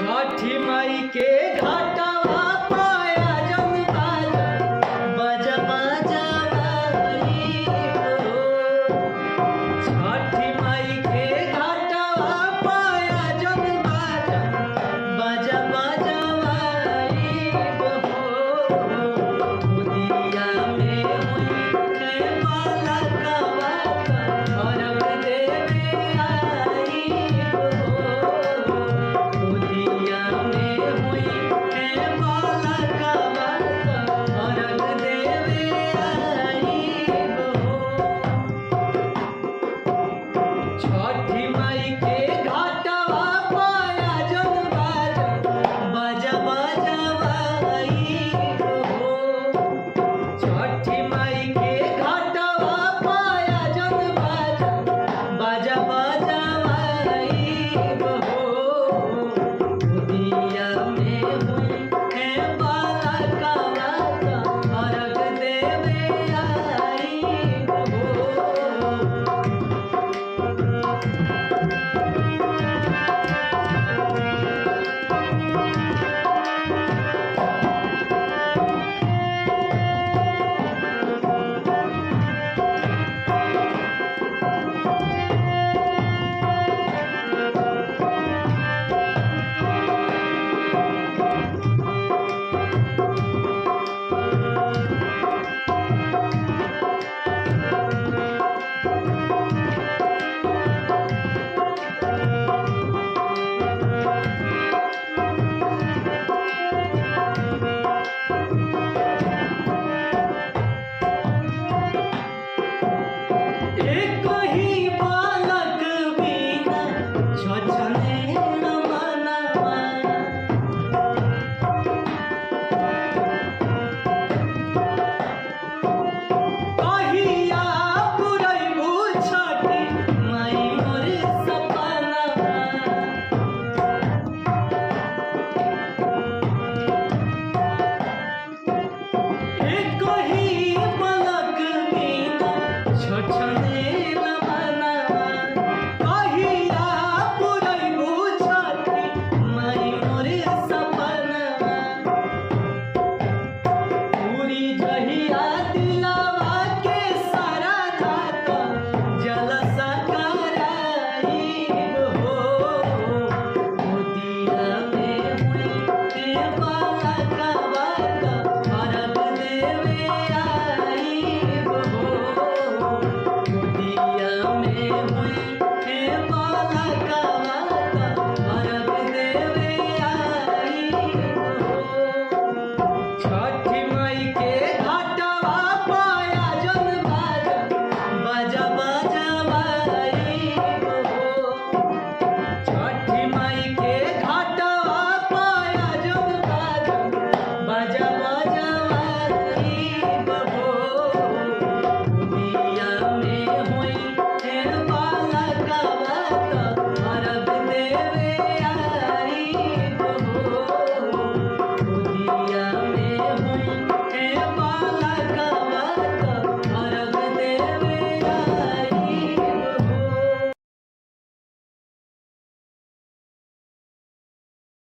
छठी माई के घाटवा पाया जब बाजा बजा बजा बाई हो। छठी माई के घाटवा पाया जब बाजा बजा बजा बाई हो। गोदिया में हुई के बालकवा अर्घ देवे आई हो। गोदिया में हुई के बालकवा अर्घ देवे आई हो। छठी